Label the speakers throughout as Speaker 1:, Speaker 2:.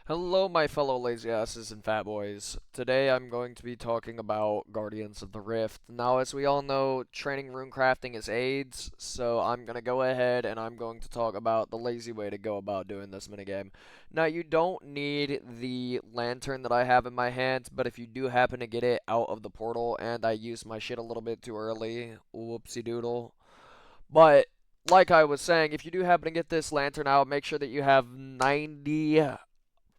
Speaker 1: Hello, my fellow lazy asses and fat boys. Today I'm going to be talking about Guardians of the Rift. Now, as we all know, training rune crafting is AIDS, so I'm going to go ahead and I'm going to talk about the lazy way to go about doing this minigame. Now, you don't need the lantern that I have in my hand, but if you do happen to get it out of the portal and I use my shit a little bit too early, whoopsie doodle. But like I was saying, if you do happen to get this lantern out, make sure that you have 90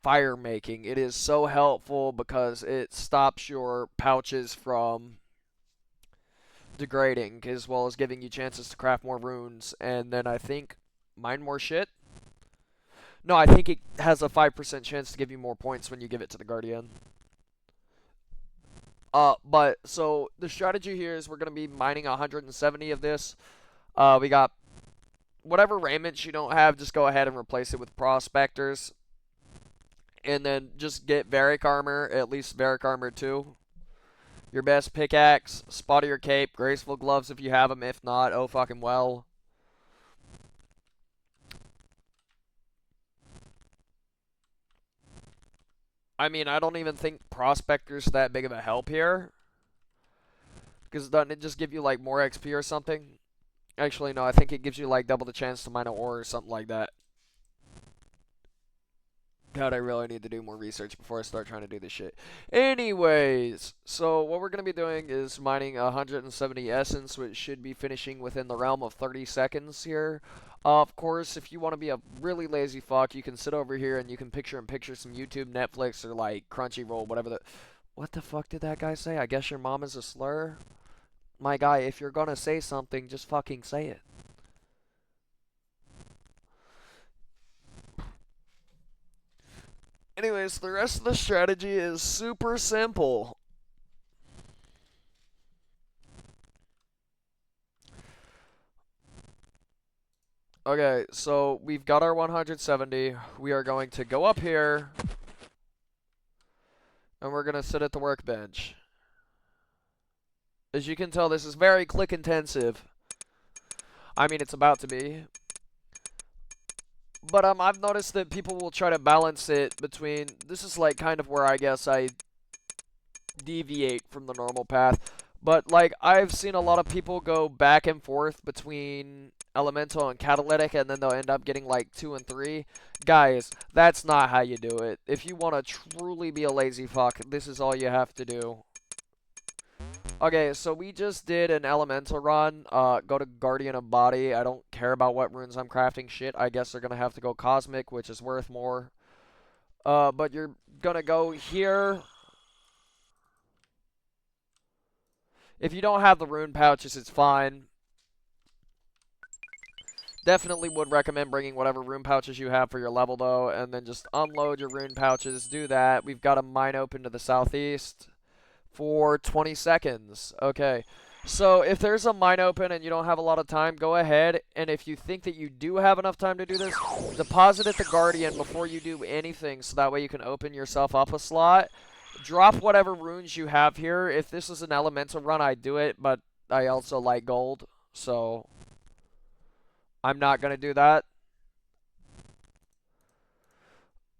Speaker 1: fire making. It is so helpful because it stops your pouches from degrading as well as giving you chances to craft more runes and then I think mine more shit. No, I think it has a 5% chance to give you more points when you give it to the Guardian. But so the strategy here is we're going to be mining 170 of this. We got whatever raiments you don't have, just go ahead and replace it with prospectors. And then just get Varric armor, at least Varric armor 2. Your best pickaxe, spot of your cape, graceful gloves if you have them. If not, oh fucking well. I mean, I don't even think Prospector's that big of a help here. Because doesn't it just give you like more XP or something? Actually, no, I think it gives you like double the chance to mine an ore or something like that. God, I really need to do more research before I start trying to do this shit. Anyways, so what we're going to be doing is mining 170 essence, which should be finishing within the realm of 30 seconds here. Of course, if you want to be a really lazy fuck, you can sit over here and you can picture some YouTube, Netflix, or like Crunchyroll, whatever the... What the fuck did that guy say? I guess your mom is a slur? My guy, if you're gonna say something, just fucking say it. Anyways, the rest of the strategy is super simple. Okay, so we've got our 170. We are going to go up here, and we're going to sit at the workbench. As you can tell, this is very click intensive. I mean, it's about to be. But I've noticed that people will try to balance it between... This is like kind of where I guess I deviate from the normal path. But like I've seen a lot of people go back and forth between elemental and catalytic and then they'll end up getting like 2 and 3. Guys, that's not how you do it. If you want to truly be a lazy fuck, this is all you have to do. Okay, so we just did an elemental run. Go to Guardian of Body. I don't care about what runes I'm crafting. Shit, I guess they're gonna have to go Cosmic, which is worth more. But you're gonna go here. If you don't have the rune pouches, it's fine. Definitely would recommend bringing whatever rune pouches you have for your level, though, and then just unload your rune pouches. Do that. We've got a mine open to the southeast for 20 seconds. Okay. So if there's a mine open and you don't have a lot of time, go ahead, and if you think that you do have enough time to do this, deposit at the Guardian before you do anything, so that way you can open yourself up a slot. Drop whatever runes you have here. If this is an elemental run, I'd do it, but I also like gold, so I'm not going to do that.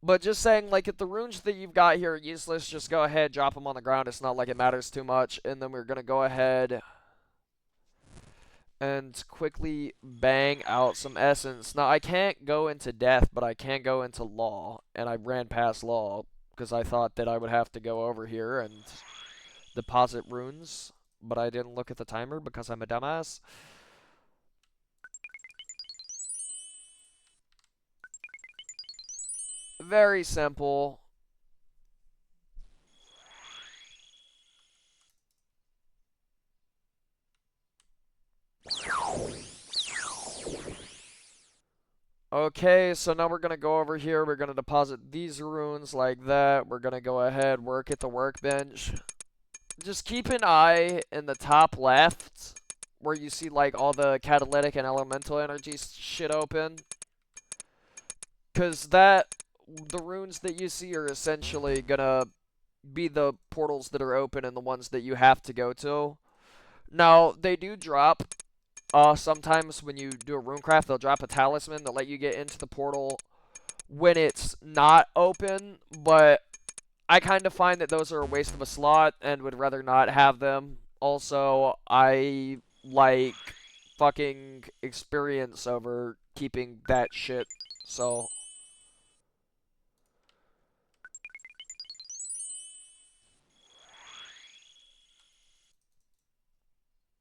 Speaker 1: But just saying, like, if the runes that you've got here are useless, just go ahead, drop them on the ground. It's not like it matters too much. And then we're going to go ahead and quickly bang out some essence. Now, I can't go into death, but I can go into law. And I ran past law because I thought that I would have to go over here and deposit runes. But I didn't look at the timer because I'm a dumbass. Very simple. Okay, so now we're going to go over here. We're going to deposit these runes like that. We're going to go ahead, work at the workbench. Just keep an eye in the top left where you see like all the catalytic and elemental energy shit open. Because the runes that you see are essentially going to be the portals that are open and the ones that you have to go to. Now, they do drop. Sometimes when you do a runecraft, they'll drop a talisman that let you get into the portal when it's not open, but I kind of find that those are a waste of a slot and would rather not have them. Also, I like fucking experience over keeping that shit. So,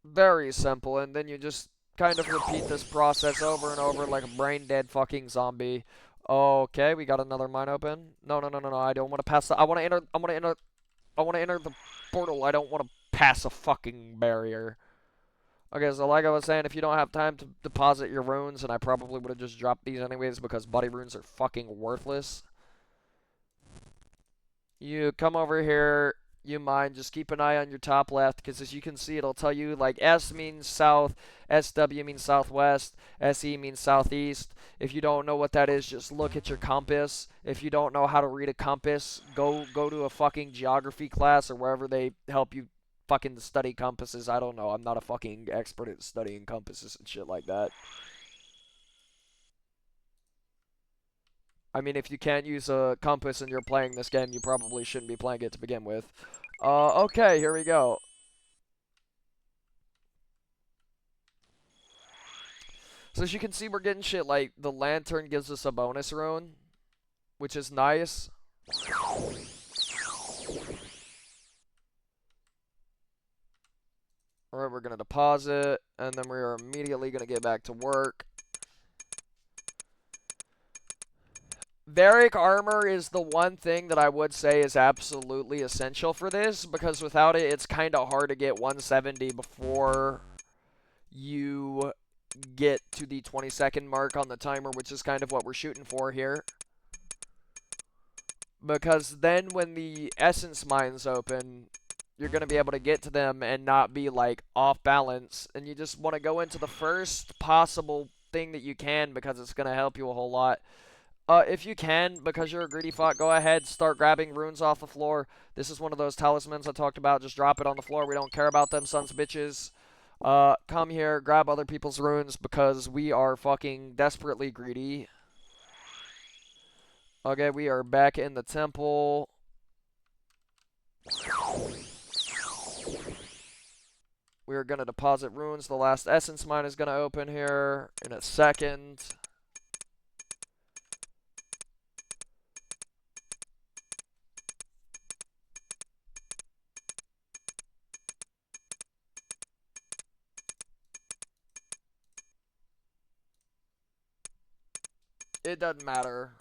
Speaker 1: very simple. And then you just kind of repeat this process over and over like a brain dead fucking zombie. Okay, we got another mine open. No, no, no, no, no. I don't want to pass the. I want to enter. I want to enter. I want to enter the portal. I don't want to pass a fucking barrier. Okay, so like I was saying, if you don't have time to deposit your runes, and I probably would have just dropped these anyways because buddy runes are fucking worthless. You come over here, you mine, just keep an eye on your top left, because as you can see, it'll tell you, like, S means south, SW means southwest, SE means southeast. If you don't know what that is, just look at your compass. If you don't know how to read a compass, go to a fucking geography class or wherever they help you fucking study compasses. I don't know. I'm not a fucking expert at studying compasses and shit like that. I mean, if you can't use a compass and you're playing this game, you probably shouldn't be playing it to begin with. Okay, here we go. So as you can see, we're getting shit like the lantern gives us a bonus rune, which is nice. Alright, we're gonna deposit, and then we are immediately gonna get back to work. Varic armor is the one thing that I would say is absolutely essential for this, because without it, it's kind of hard to get 170 before you get to the 20-second mark on the timer, which is kind of what we're shooting for here. Because then when the essence mines open, you're going to be able to get to them and not be, like, off balance. And you just want to go into the first possible thing that you can, because it's going to help you a whole lot. If you can, because you're a greedy fuck, go ahead, start grabbing runes off the floor. This is one of those talismans I talked about. Just drop it on the floor. We don't care about them sons of bitches. Come here, grab other people's runes, because we are fucking desperately greedy. Okay, we are back in the temple. We are going to deposit runes. The last essence mine is going to open here in a second. It doesn't matter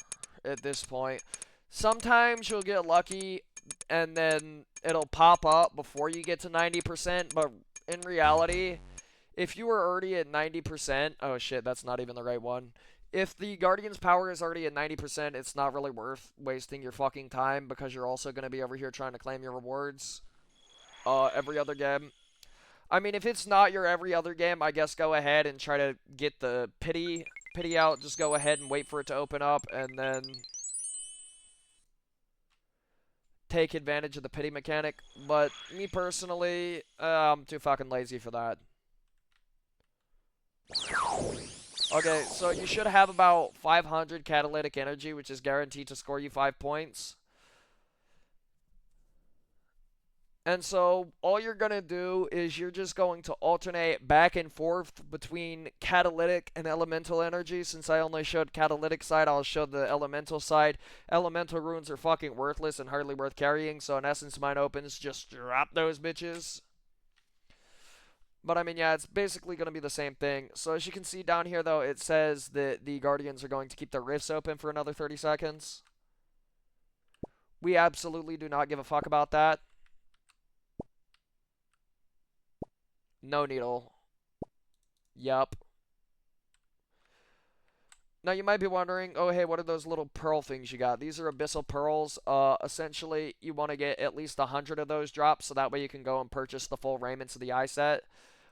Speaker 1: at this point. Sometimes you'll get lucky and then it'll pop up before you get to 90%, but in reality, if you were already at 90%, oh shit, that's not even the right one. If the Guardian's power is already at 90%, it's not really worth wasting your fucking time, because you're also going to be over here trying to claim your rewards every other game. I mean, if it's not your every other game, I guess go ahead and try to get the pity out. Just go ahead and wait for it to open up, and then take advantage of the pity mechanic. But me personally, I'm too fucking lazy for that. Okay, so you should have about 500 catalytic energy, which is guaranteed to score you 5 points. And so all you're going to do is you're just going to alternate back and forth between catalytic and elemental energy. Since I only showed catalytic side, I'll show the elemental side. Elemental runes are fucking worthless and hardly worth carrying, so in essence mine opens, just drop those bitches. But I mean, yeah, it's basically going to be the same thing. So as you can see down here, though, it says that the Guardians are going to keep their rifts open for another 30 seconds. We absolutely do not give a fuck about that. No needle. Yup. Now you might be wondering, oh hey, what are those little pearl things you got? These are abyssal pearls. Essentially, you want to get at least 100 of those drops, so that way you can go and purchase the full raiments of the eye set.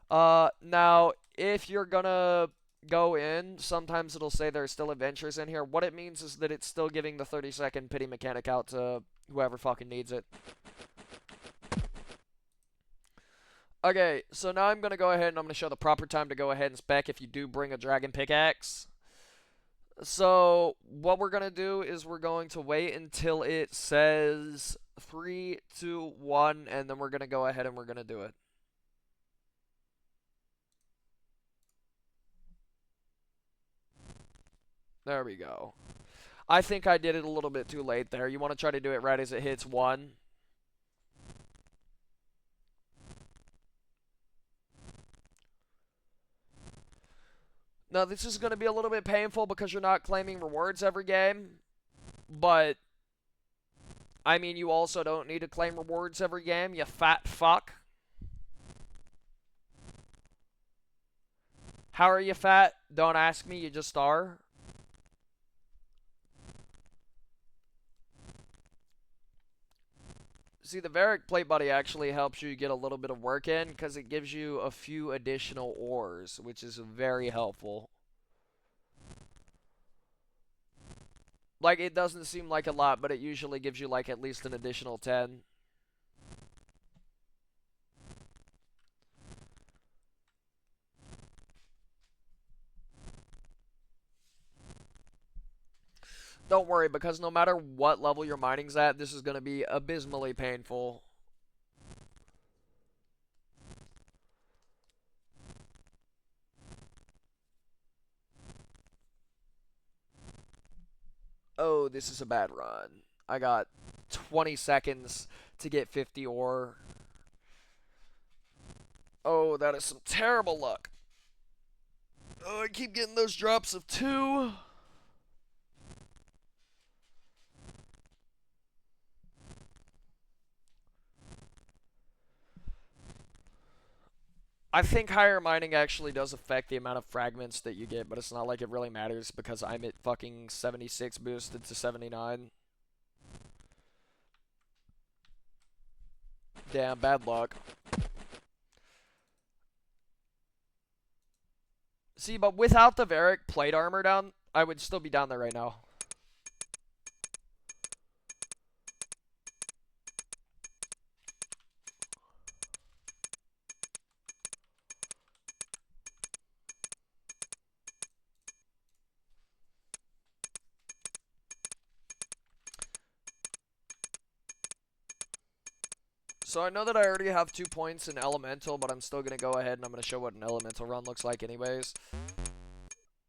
Speaker 1: Now, if you're gonna go in, sometimes it'll say there's still adventures in here. What it means is that it's still giving the 30-second pity mechanic out to whoever fucking needs it. Okay, so now I'm gonna go ahead and I'm gonna show the proper time to go ahead and spec if you do bring a dragon pickaxe. So what we're gonna do is we're going to wait until it says 3, 2, 1, and then we're gonna go ahead and we're gonna do it. There we go. I think I did it a little bit too late there. You want to try to do it right as it hits 1. Now, this is going to be a little bit painful because you're not claiming rewards every game. But, I mean, you also don't need to claim rewards every game, you fat fuck. How are you fat? Don't ask me, you just are. See, the Varric Plate Buddy actually helps you get a little bit of work in because it gives you a few additional ores, which is very helpful. Like, it doesn't seem like a lot, but it usually gives you, like, at least an additional 10. Don't worry, because no matter what level your mining's at, this is going to be abysmally painful. Oh, this is a bad run. I got 20 seconds to get 50 ore. Oh, that is some terrible luck. Oh, I keep getting those drops of 2. I think higher mining actually does affect the amount of fragments that you get, but it's not like it really matters because I'm at fucking 76 boosted to 79. Damn, bad luck. See, but without the Varric plate armor down, I would still be down there right now. So I know that I already have 2 points in Elemental, but I'm still going to go ahead and I'm going to show what an Elemental run looks like anyways.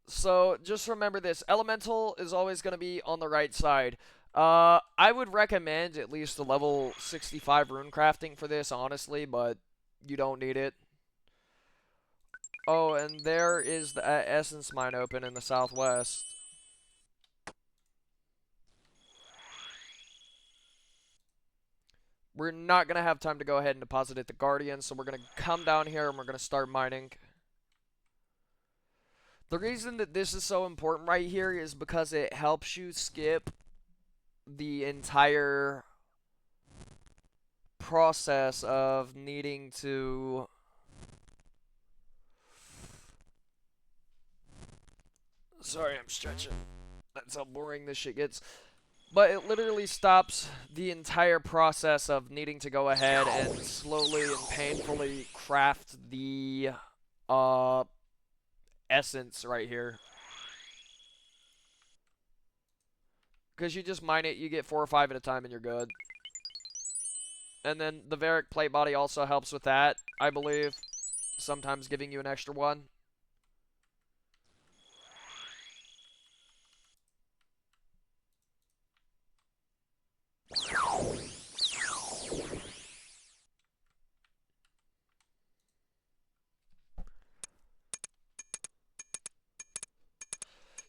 Speaker 1: So just remember this. Elemental is always going to be on the right side. I would recommend at least a level 65 rune crafting for this, honestly, but you don't need it. Oh, and there is the Essence Mine open in the southwest. We're not going to have time to go ahead and deposit at the Guardian, so we're going to come down here and we're going to start mining. The reason that this is so important right here is because it helps you skip the entire process of needing to sorry, I'm stretching. That's how boring this shit gets. But it literally stops the entire process of needing to go ahead and slowly and painfully craft the essence right here. Because you just mine it, you get 4 or 5 at a time and you're good. And then the Varric plate body also helps with that, I believe. Sometimes giving you an extra one.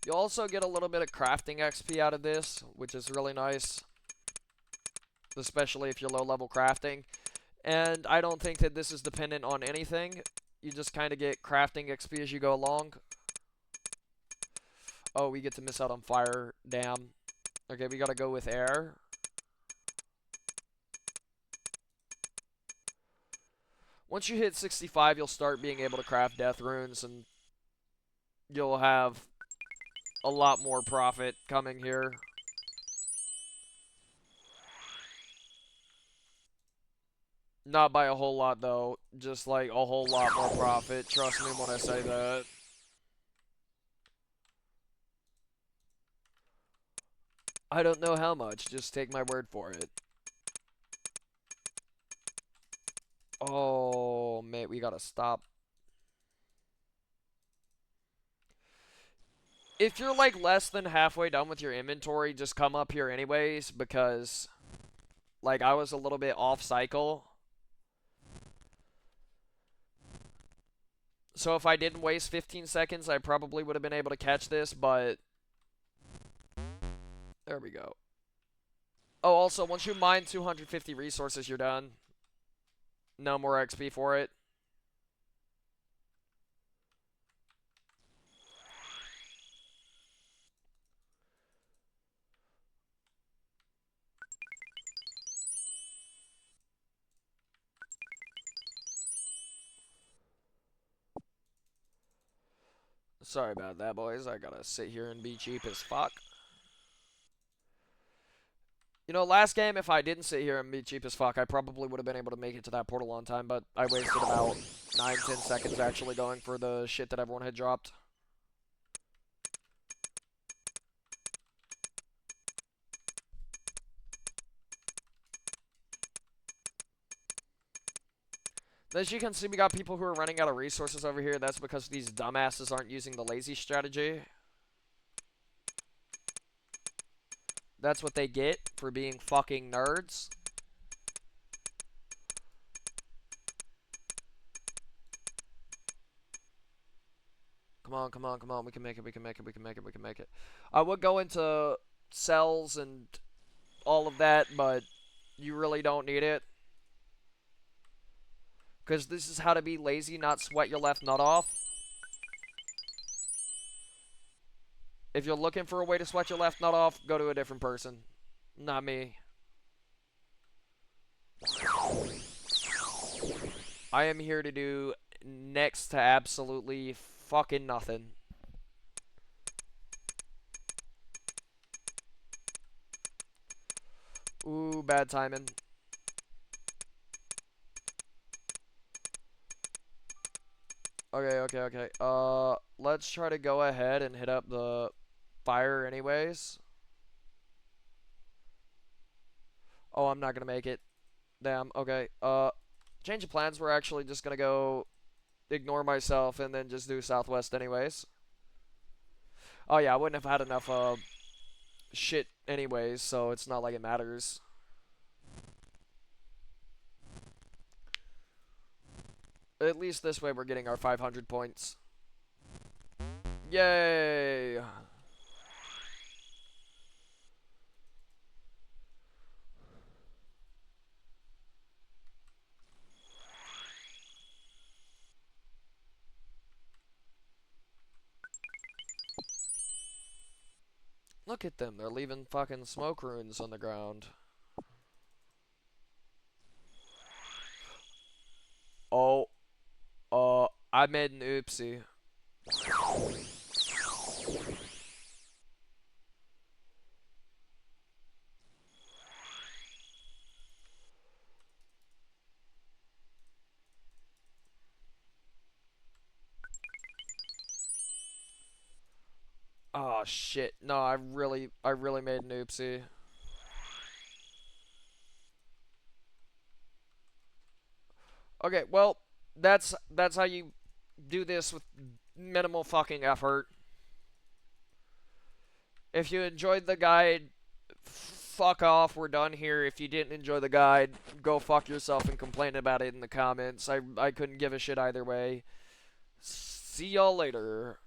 Speaker 1: You also get a little bit of crafting XP out of this, which is really nice. Especially if you're low level crafting. And I don't think that this is dependent on anything. You just kind of get crafting XP as you go along. Oh, we get to miss out on fire. Damn. Okay, we gotta go with air. Once you hit 65, you'll start being able to craft death runes, and you'll have a lot more profit coming here. Not by a whole lot, though. Just, like, a whole lot more profit. Trust me when I say that. I don't know how much. Just take my word for it. Oh, mate, we gotta stop. If you're like less than halfway done with your inventory, just come up here anyways, because like I was a little bit off cycle. So if I didn't waste 15 seconds, I probably would have been able to catch this, but there we go. Oh, also, once you mine 250 resources, you're done. No more XP for it. Sorry about that, boys. I gotta sit here and be cheap as fuck. You know, last game, if I didn't sit here and be cheap as fuck, I probably would have been able to make it to that portal on time, but I wasted about 9-10 seconds actually going for the shit that everyone had dropped. As you can see, we got people who are running out of resources over here. That's because these dumbasses aren't using the lazy strategy. That's what they get for being fucking nerds. Come on, come on, come on. We can make it, we can make it, we can make it, we can make it. I would go into cells and all of that, but you really don't need it. Because this is how to be lazy, not sweat your left nut off. If you're looking for a way to sweat your left nut off, go to a different person. Not me. I am here to do next to absolutely fucking nothing. Ooh, bad timing. Okay. Let's try to go ahead and hit up the fire anyways. Oh, I'm not gonna make it. Damn, okay. Change of plans. We're actually just gonna go ignore myself and then just do southwest anyways. Oh yeah, I wouldn't have had enough, shit anyways, so it's not like it matters. At least this way we're getting our 500 points. Yay! Look at them, they're leaving fucking smoke runes on the ground. Oh, I made an oopsie. Oh shit, no, I really made an oopsie. Okay, well, that's how you do this with minimal fucking effort. If you enjoyed the guide, fuck off, we're done here. If you didn't enjoy the guide, go fuck yourself and complain about it in the comments. I couldn't give a shit either way. See y'all later.